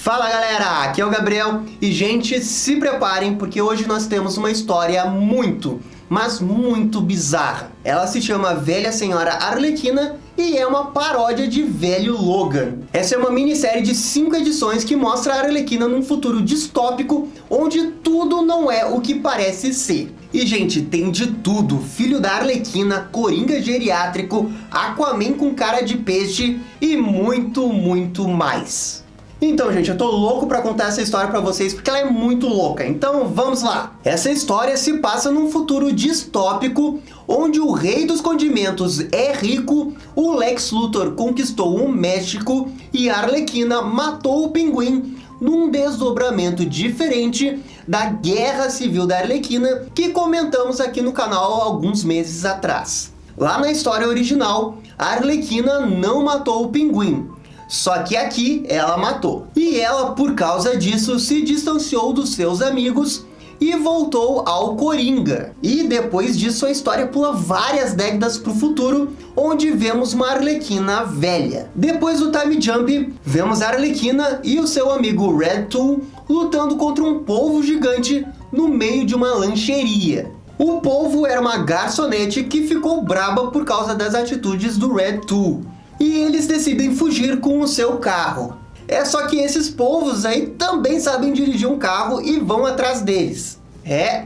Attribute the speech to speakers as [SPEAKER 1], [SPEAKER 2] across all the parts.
[SPEAKER 1] Fala galera, aqui é o Gabriel e gente, se preparem porque hoje nós temos uma história muito, mas muito bizarra. Ela se chama Velha Senhora Arlequina e é uma paródia de Velho Logan. Essa é uma minissérie de 5 edições que mostra a Arlequina num futuro distópico onde tudo não é o que parece ser. E gente, tem de tudo, filho da Arlequina, coringa geriátrico, Aquaman com cara de peixe e muito mais. Então, gente, eu tô louco pra contar essa história pra vocês porque ela é muito louca. Então, vamos lá. Essa história se passa num futuro distópico onde o rei dos condimentos é rico, o Lex Luthor conquistou o México e a Arlequina matou o Pinguim num desdobramento diferente da Guerra Civil da Arlequina que comentamos aqui no canal há alguns meses atrás. Lá na história original, a Arlequina não matou o Pinguim. Só que aqui ela matou. E ela, por causa disso, se distanciou dos seus amigos e voltou ao Coringa. E depois disso a história pula várias décadas para o futuro, onde vemos uma Arlequina velha. Depois do time jump, vemos a Arlequina e o seu amigo Red Tool lutando contra um polvo gigante no meio de uma lancheria. O polvo era uma garçonete que ficou braba por causa das atitudes do Red Tool. E eles decidem fugir com o seu carro. É só que esses polvos aí também sabem dirigir um carro e vão atrás deles.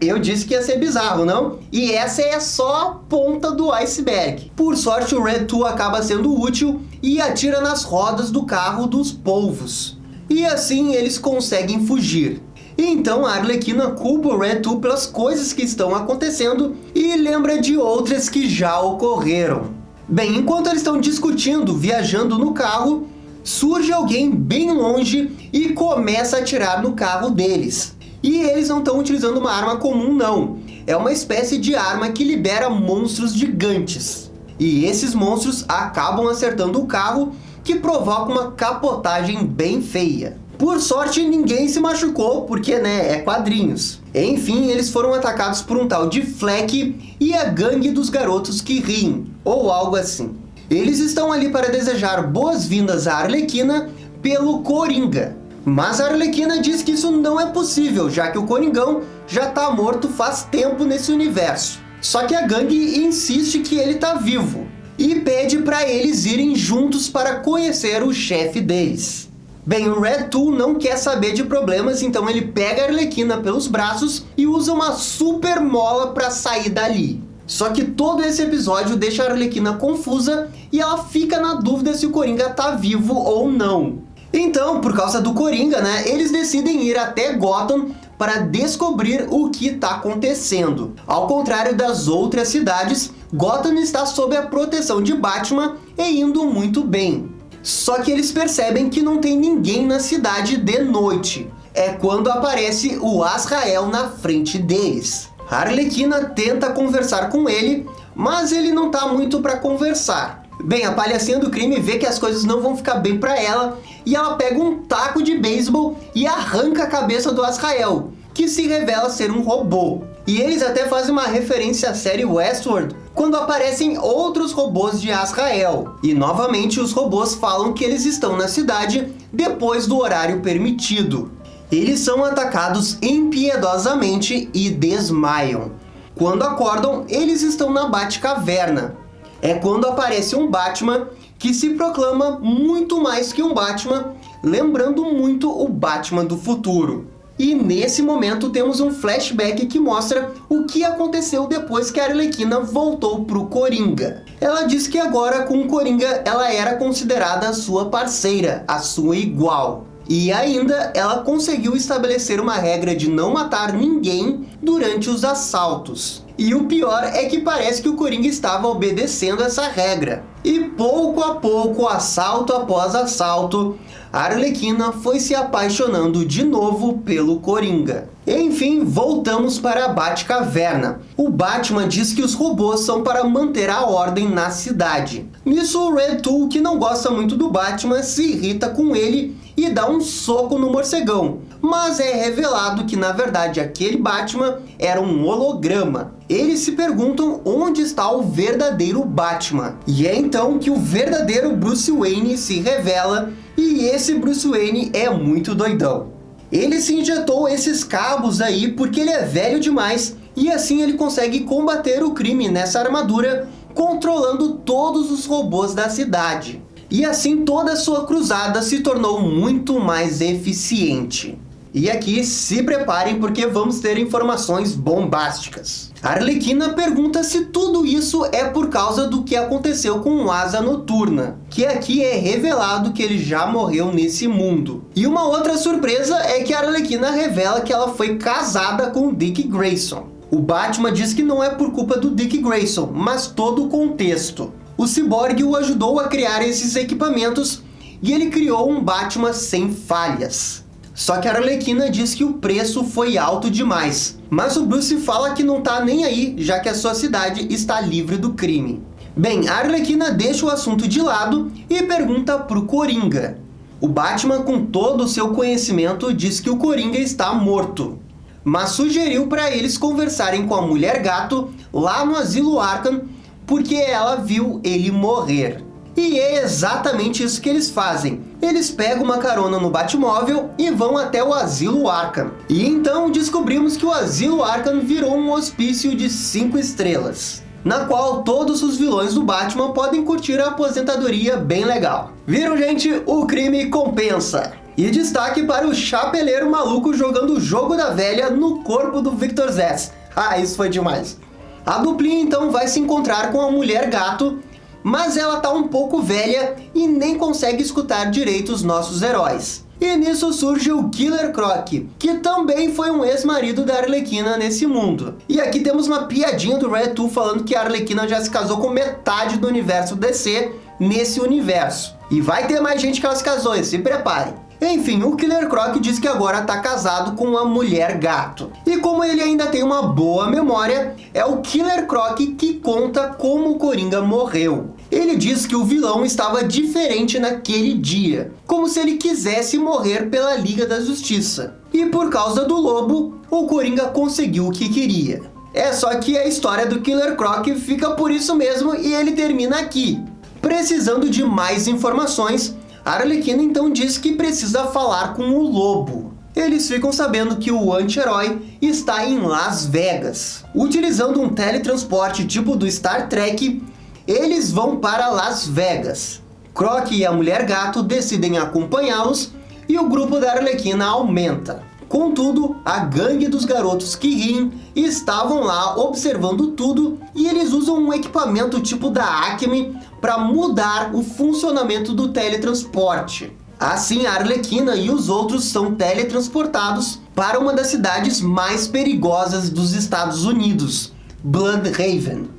[SPEAKER 1] Eu disse que ia ser bizarro, não? E essa é só a ponta do iceberg. Por sorte, o Red Tool acaba sendo útil e atira nas rodas do carro dos polvos. E assim eles conseguem fugir. Então a Arlequina culpa o Red Tool pelas coisas que estão acontecendo e lembra de outras que já ocorreram. Bem, enquanto eles estão discutindo, viajando no carro, surge alguém bem longe e começa a atirar no carro deles. E eles não estão utilizando uma arma comum não, é uma espécie de arma que libera monstros gigantes. E esses monstros acabam acertando o carro, que provoca uma capotagem bem feia. Por sorte, ninguém se machucou, porque, é quadrinhos. Enfim, eles foram atacados por um tal de Fleck e a gangue dos garotos que riem, ou algo assim. Eles estão ali para desejar boas-vindas à Arlequina pelo Coringa. Mas a Arlequina diz que isso não é possível, já que o Coringão já está morto faz tempo nesse universo. Só que a gangue insiste que ele está vivo e pede para eles irem juntos para conhecer o chefe deles. Bem, o Red Tool não quer saber de problemas, então ele pega a Arlequina pelos braços e usa uma super mola para sair dali. Só que todo esse episódio deixa a Arlequina confusa e ela fica na dúvida se o Coringa tá vivo ou não. Então, por causa do Coringa, eles decidem ir até Gotham para descobrir o que está acontecendo. Ao contrário das outras cidades, Gotham está sob a proteção de Batman e indo muito bem. Só que eles percebem que não tem ninguém na cidade de noite. É quando aparece o Azrael na frente deles. A Arlequina tenta conversar com ele, mas ele não tá muito para conversar. Bem, a palhacinha do crime vê que as coisas não vão ficar bem para ela e ela pega um taco de beisebol e arranca a cabeça do Azrael, que se revela ser um robô. E eles até fazem uma referência à série Westworld, quando aparecem outros robôs de Azrael. E novamente os robôs falam que eles estão na cidade depois do horário permitido. Eles são atacados impiedosamente e desmaiam. Quando acordam, eles estão na Batcaverna. É quando aparece um Batman que se proclama muito mais que um Batman, lembrando muito o Batman do futuro. E nesse momento temos um flashback que mostra o que aconteceu depois que a Arlequina voltou para o Coringa. Ela diz que agora com o Coringa ela era considerada a sua parceira, a sua igual. E ainda ela conseguiu estabelecer uma regra de não matar ninguém durante os assaltos. E o pior é que parece que o Coringa estava obedecendo essa regra. E pouco a pouco, assalto após assalto, a Arlequina foi se apaixonando de novo pelo Coringa. Enfim, voltamos para a Batcaverna. O Batman diz que os robôs são para manter a ordem na cidade. Nisso, o Red Tool, que não gosta muito do Batman, se irrita com ele e dá um soco no morcegão. Mas é revelado que, na verdade, aquele Batman era um holograma. Eles se perguntam onde está o verdadeiro Batman. E é então que o verdadeiro Bruce Wayne se revela, e esse Bruce Wayne é muito doidão. Ele se injetou esses cabos aí porque ele é velho demais, e assim ele consegue combater o crime nessa armadura, controlando todos os robôs da cidade. E assim toda a sua cruzada se tornou muito mais eficiente. E aqui se preparem porque vamos ter informações bombásticas. A Arlequina pergunta se tudo isso é por causa do que aconteceu com o Asa Noturna, que aqui é revelado que ele já morreu nesse mundo. E uma outra surpresa é que a Arlequina revela que ela foi casada com o Dick Grayson. O Batman diz que não é por culpa do Dick Grayson, mas todo o contexto. O Cyborg o ajudou a criar esses equipamentos e ele criou um Batman sem falhas. Só que a Arlequina diz que o preço foi alto demais, mas o Bruce fala que não tá nem aí, já que a sua cidade está livre do crime. Bem, a Arlequina deixa o assunto de lado e pergunta pro Coringa. O Batman, com todo o seu conhecimento, diz que o Coringa está morto, mas sugeriu para eles conversarem com a Mulher Gato lá no Asilo Arkham, porque ela viu ele morrer. E é exatamente isso que eles fazem. Eles pegam uma carona no Batmóvel e vão até o Asilo Arkham. E então descobrimos que o Asilo Arkham virou um hospício de 5 estrelas, na qual todos os vilões do Batman podem curtir a aposentadoria bem legal. Viram, gente? O crime compensa! E destaque para o chapeleiro maluco jogando o jogo da velha no corpo do Victor Zsasz. Ah, isso foi demais! A duplinha então vai se encontrar com a Mulher Gato, mas ela tá um pouco velha e nem consegue escutar direito os nossos heróis. E nisso surge o Killer Croc, que também foi um ex-marido da Arlequina nesse mundo. E aqui temos uma piadinha do Red Tool falando que a Arlequina já se casou com metade do universo DC nesse universo. E vai ter mais gente que ela se casou, se preparem. Enfim, o Killer Croc diz que agora está casado com a Mulher Gato. E como ele ainda tem uma boa memória, é o Killer Croc que conta como o Coringa morreu. Ele diz que o vilão estava diferente naquele dia, como se ele quisesse morrer pela Liga da Justiça. E por causa do lobo, o Coringa conseguiu o que queria. É só que a história do Killer Croc fica por isso mesmo e ele termina aqui. Precisando de mais informações, a Arlequina então diz que precisa falar com o lobo. Eles ficam sabendo que o anti-herói está em Las Vegas. Utilizando um teletransporte tipo do Star Trek, eles vão para Las Vegas. Croc e a Mulher Gato decidem acompanhá-los e o grupo da Arlequina aumenta. Contudo, a gangue dos garotos que riem estavam lá observando tudo e eles usam um equipamento tipo da Acme para mudar o funcionamento do teletransporte. Assim, a Arlequina e os outros são teletransportados para uma das cidades mais perigosas dos Estados Unidos, Bloodhaven.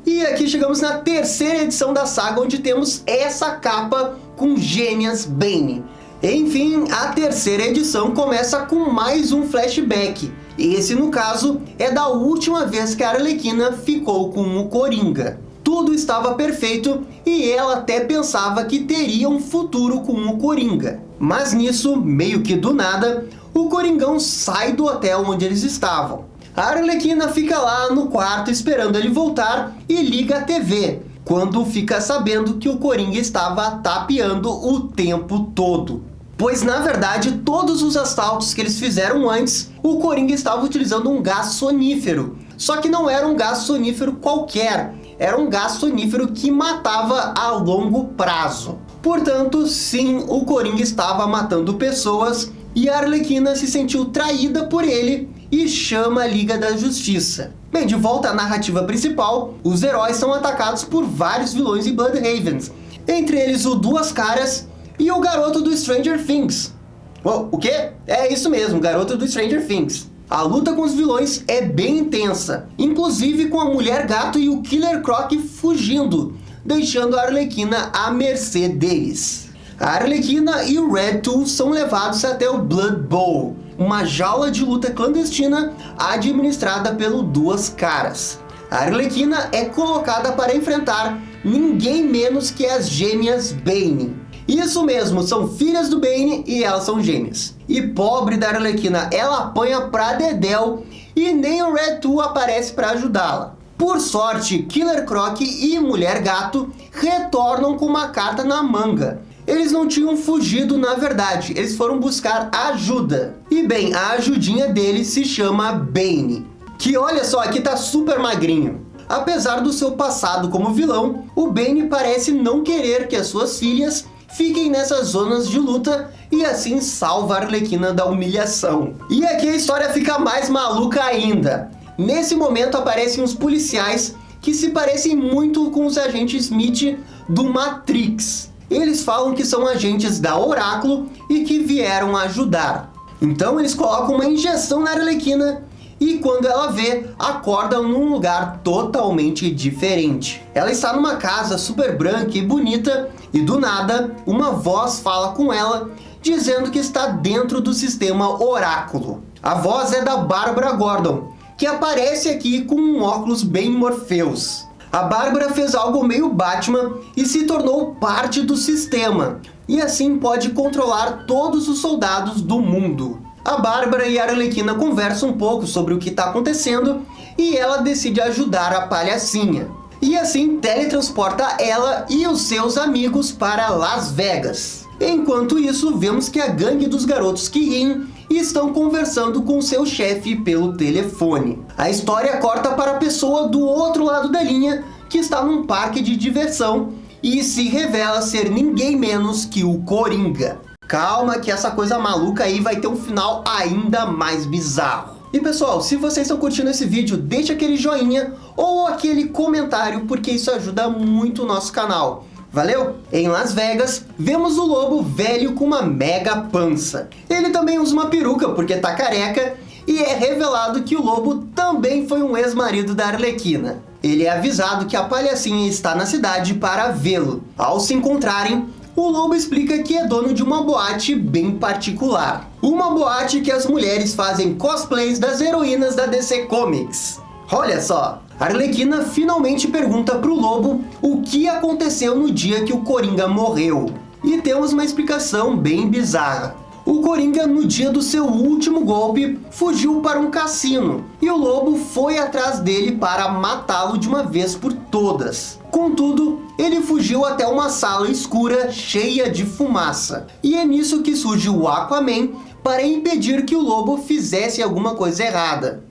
[SPEAKER 1] E aqui chegamos na terceira edição da saga, onde temos essa capa com gêmeas Bane. Enfim, a terceira edição começa com mais um flashback. Esse, no caso, é da última vez que a Arlequina ficou com o Coringa. Tudo estava perfeito e ela até pensava que teria um futuro com o Coringa. Mas nisso, meio que do nada, o Coringão sai do hotel onde eles estavam. A Arlequina fica lá no quarto esperando ele voltar e liga a TV, quando fica sabendo que o Coringa estava tapeando o tempo todo. Pois na verdade, todos os assaltos que eles fizeram antes, o Coringa estava utilizando um gás sonífero. Só que não era um gás sonífero qualquer, era um gás sonífero que matava a longo prazo. Portanto, sim, o Coringa estava matando pessoas e a Arlequina se sentiu traída por ele e chama a Liga da Justiça. Bem, de volta à narrativa principal, os heróis são atacados por vários vilões em Bloodhaven, entre eles o Duas Caras e o garoto do Stranger Things. Oh, o quê? É isso mesmo, o garoto do Stranger Things. A luta com os vilões é bem intensa, inclusive com a Mulher Gato e o Killer Croc fugindo, deixando a Arlequina à mercê deles. A Arlequina e o Red Tool são levados até o Blood Bowl, uma jaula de luta clandestina administrada pelo Duas Caras. A Arlequina é colocada para enfrentar ninguém menos que as gêmeas Bane. Isso mesmo, são filhas do Bane e elas são gêmeas. E pobre da Arlequina, ela apanha pra dedéu e nem o Red Tool aparece para ajudá-la. Por sorte, Killer Croc e Mulher Gato retornam com uma carta na manga. Eles não tinham fugido, na verdade, eles foram buscar ajuda. E bem, a ajudinha deles se chama Bane, que olha só, aqui tá super magrinho. Apesar do seu passado como vilão, o Bane parece não querer que as suas filhas fiquem nessas zonas de luta e assim salva a Arlequina da humilhação. E aqui a história fica mais maluca ainda. Nesse momento aparecem os policiais que se parecem muito com os agentes Smith do Matrix. Eles falam que são agentes da Oráculo e que vieram ajudar. Então eles colocam uma injeção na Arlequina e quando ela vê, acorda num lugar totalmente diferente. Ela está numa casa super branca e bonita e do nada uma voz fala com ela dizendo que está dentro do sistema Oráculo. A voz é da Bárbara Gordon, que aparece aqui com um óculos bem Morpheus. A Bárbara fez algo meio Batman e se tornou parte do sistema, e assim pode controlar todos os soldados do mundo. A Bárbara e a Arlequina conversam um pouco sobre o que está acontecendo e ela decide ajudar a palhacinha. E assim teletransporta ela e os seus amigos para Las Vegas. Enquanto isso, vemos que a gangue dos garotos que riem estão conversando com seu chefe pelo telefone. A história corta para a pessoa do outro lado da linha, que está num parque de diversão e se revela ser ninguém menos que o Coringa. Calma que essa coisa maluca aí vai ter um final ainda mais bizarro. E pessoal, se vocês estão curtindo esse vídeo, deixa aquele joinha ou aquele comentário, porque isso ajuda muito o nosso canal. Valeu? Em Las Vegas, vemos o lobo velho com uma mega pança. Ele também usa uma peruca porque tá careca e é revelado que o lobo também foi um ex-marido da Arlequina. Ele é avisado que a palhacinha está na cidade para vê-lo. Ao se encontrarem, o lobo explica que é dono de uma boate bem particular. Uma boate que as mulheres fazem cosplays das heroínas da DC Comics. Olha só! A Arlequina finalmente pergunta pro lobo o que aconteceu no dia que o Coringa morreu. E temos uma explicação bem bizarra. O Coringa, no dia do seu último golpe, fugiu para um cassino. E o lobo foi atrás dele para matá-lo de uma vez por todas. Contudo, ele fugiu até uma sala escura cheia de fumaça. E é nisso que surge o Aquaman para impedir que o lobo fizesse alguma coisa errada.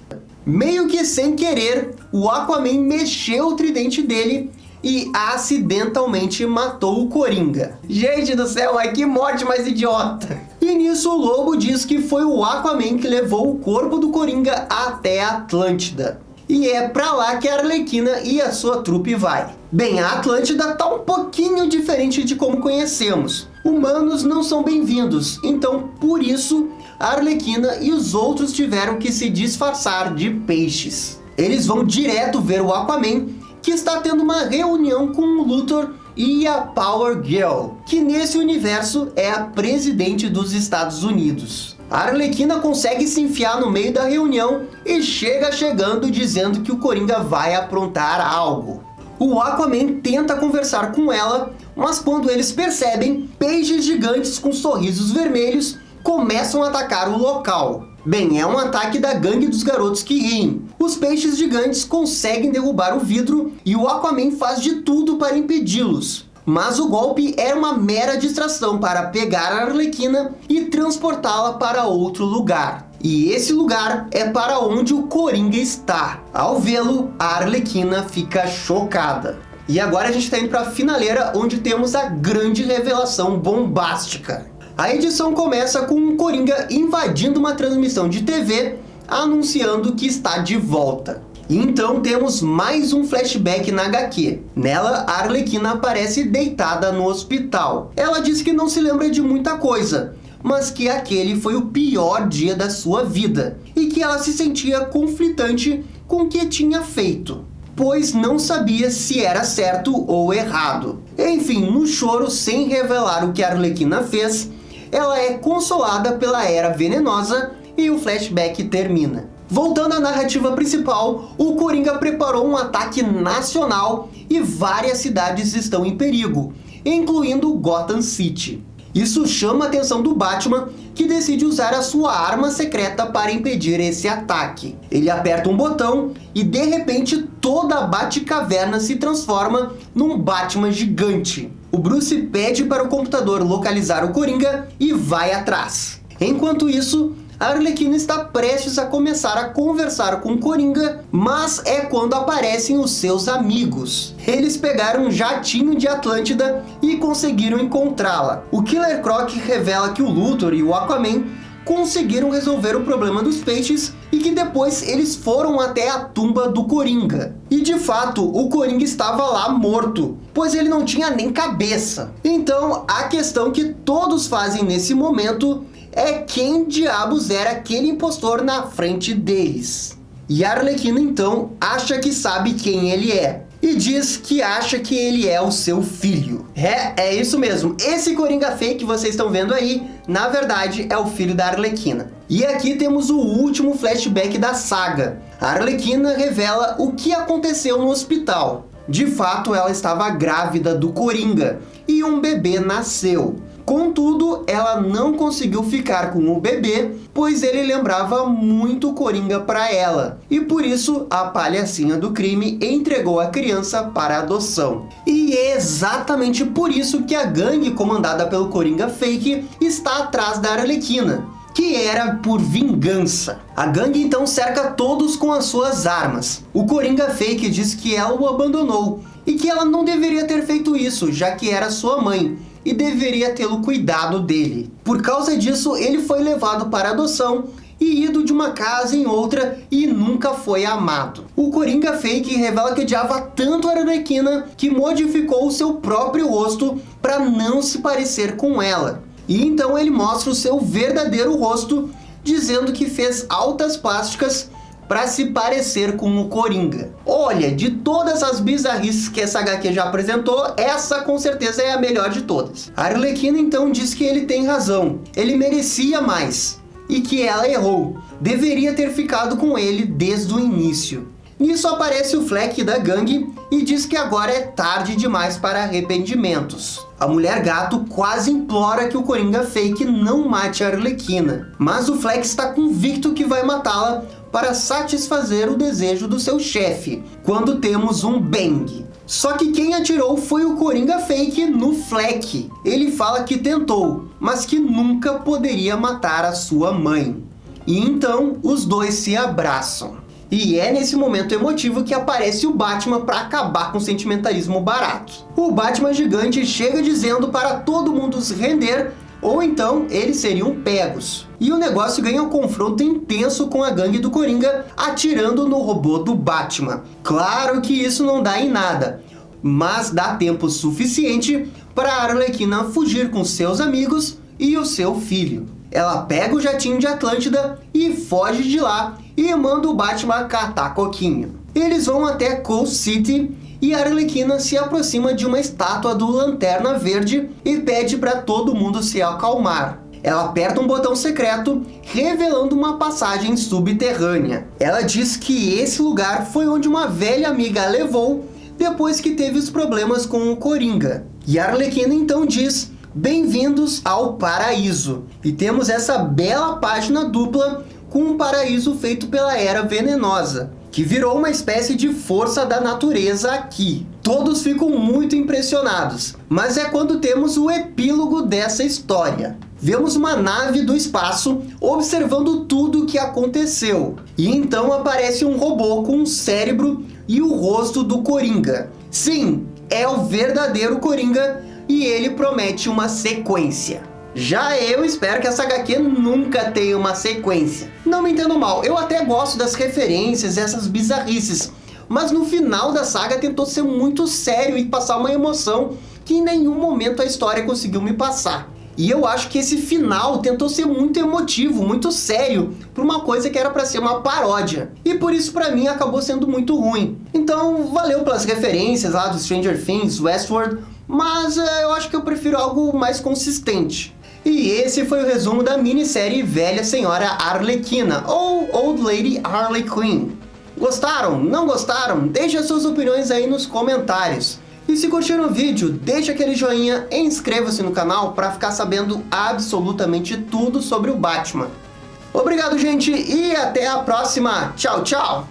[SPEAKER 1] Meio que sem querer, o Aquaman mexeu o tridente dele e acidentalmente matou o Coringa. Gente do céu, mas que morte mais idiota! E nisso o lobo diz que foi o Aquaman que levou o corpo do Coringa até a Atlântida. E é pra lá que a Arlequina e a sua trupe vai. Bem, a Atlântida tá um pouquinho diferente de como conhecemos. Humanos não são bem-vindos, então por isso a Arlequina e os outros tiveram que se disfarçar de peixes. Eles vão direto ver o Aquaman, que está tendo uma reunião com o Luthor e a Power Girl, que nesse universo é a presidente dos Estados Unidos. A Arlequina consegue se enfiar no meio da reunião e chega chegando dizendo que o Coringa vai aprontar algo. O Aquaman tenta conversar com ela, mas quando eles percebem, peixes gigantes com sorrisos vermelhos começam a atacar o local. Bem, é um ataque da gangue dos garotos que riem. Os peixes gigantes conseguem derrubar o vidro e o Aquaman faz de tudo para impedi-los. Mas o golpe era uma mera distração para pegar a Arlequina e transportá-la para outro lugar. E esse lugar é para onde o Coringa está. Ao vê-lo, a Arlequina fica chocada. E agora a gente está indo para a finaleira, onde temos a grande revelação bombástica. A edição começa com um Coringa invadindo uma transmissão de TV, anunciando que está de volta. E então temos mais um flashback na HQ. Nela, a Arlequina aparece deitada no hospital. Ela diz que não se lembra de muita coisa, mas que aquele foi o pior dia da sua vida, e que ela se sentia conflitante com o que tinha feito, pois não sabia se era certo ou errado. Enfim, no choro, sem revelar o que a Arlequina fez, ela é consolada pela Era Venenosa e o flashback termina. Voltando à narrativa principal, o Coringa preparou um ataque nacional e várias cidades estão em perigo, incluindo Gotham City. Isso chama a atenção do Batman, que decide usar a sua arma secreta para impedir esse ataque. Ele aperta um botão e de repente toda a Batcaverna se transforma num Batman gigante. O Bruce pede para o computador localizar o Coringa e vai atrás. Enquanto isso, a Arlequina está prestes a começar a conversar com o Coringa, mas é quando aparecem os seus amigos. Eles pegaram um jatinho de Atlântida e conseguiram encontrá-la. O Killer Croc revela que o Luthor e o Aquaman conseguiram resolver o problema dos peixes e que depois eles foram até a tumba do Coringa. E de fato, o Coringa estava lá morto, pois ele não tinha nem cabeça. Então, a questão que todos fazem nesse momento é quem diabos era aquele impostor na frente deles. E a Arlequina então acha que sabe quem ele é. E diz que acha que ele é o seu filho. É isso mesmo. Esse Coringa fake que vocês estão vendo aí, na verdade, é o filho da Arlequina. E aqui temos o último flashback da saga. A Arlequina revela o que aconteceu no hospital. De fato, ela estava grávida do Coringa e um bebê nasceu. Contudo, ela não conseguiu ficar com o bebê, pois ele lembrava muito o Coringa para ela. E por isso, a palhacinha do crime entregou a criança para adoção. E é exatamente por isso que a gangue comandada pelo Coringa Fake está atrás da Arlequina, que era por vingança. A gangue então cerca todos com as suas armas. O Coringa Fake diz que ela o abandonou e que ela não deveria ter feito isso, já que era sua mãe e deveria tê-lo cuidado dele. Por causa disso, ele foi levado para adoção e ido de uma casa em outra e nunca foi amado. O Coringa Fake revela que odiava tanto a Arlequina que modificou o seu próprio rosto para não se parecer com ela. E então ele mostra o seu verdadeiro rosto, dizendo que fez altas plásticas para se parecer com o Coringa. Olha, de todas as bizarrices que essa HQ já apresentou, essa com certeza é a melhor de todas. A Arlequina então diz que ele tem razão, ele merecia mais, e que ela errou, deveria ter ficado com ele desde o início. Nisso aparece o Fleck da gangue e diz que agora é tarde demais para arrependimentos. A Mulher Gato quase implora que o Coringa Fake não mate a Arlequina, mas o Fleck está convicto que vai matá-la para satisfazer o desejo do seu chefe, quando temos um bang. Só que quem atirou foi o Coringa Fake no Fleck. Ele fala que tentou, mas que nunca poderia matar a sua mãe. E então os dois se abraçam. E é nesse momento emotivo que aparece o Batman para acabar com o sentimentalismo barato. O Batman gigante chega dizendo para todo mundo se render, ou então eles seriam pegos. E o negócio ganha um confronto intenso com a gangue do Coringa atirando no robô do Batman. Claro que isso não dá em nada, mas dá tempo suficiente para a Arlequina fugir com seus amigos e o seu filho. Ela pega o jatinho de Atlântida e foge de lá e manda o Batman catar coquinho. Eles vão até Cold City e a Arlequina se aproxima de uma estátua do Lanterna Verde e pede para todo mundo se acalmar. Ela aperta um botão secreto, revelando uma passagem subterrânea. Ela diz que esse lugar foi onde uma velha amiga a levou depois que teve os problemas com o Coringa. E a Arlequina então diz: bem-vindos ao paraíso. E temos essa bela página dupla com um paraíso feito pela Era Venenosa, que virou uma espécie de força da natureza aqui. Todos ficam muito impressionados, mas é quando temos o epílogo dessa história. Vemos uma nave do espaço observando tudo o que aconteceu. E então aparece um robô com um cérebro e o rosto do Coringa. Sim, é o verdadeiro Coringa e ele promete uma sequência. Já eu espero que essa HQ nunca tenha uma sequência. Não me entendo mal, eu até gosto das referências, essas bizarrices, mas no final da saga tentou ser muito sério e passar uma emoção que em nenhum momento a história conseguiu me passar. E eu acho que esse final tentou ser muito emotivo, muito sério, por uma coisa que era para ser uma paródia. E por isso para mim acabou sendo muito ruim. Então valeu pelas referências lá do Stranger Things, Westworld, mas eu acho que eu prefiro algo mais consistente. E esse foi o resumo da minissérie Velha Senhora Arlequina, ou Old Lady Harley Quinn. Gostaram? Não gostaram? Deixe as suas opiniões aí nos comentários. E se curtiram o vídeo, deixa aquele joinha e inscreva-se no canal para ficar sabendo absolutamente tudo sobre o Batman. Obrigado, gente, e até a próxima. Tchau, tchau!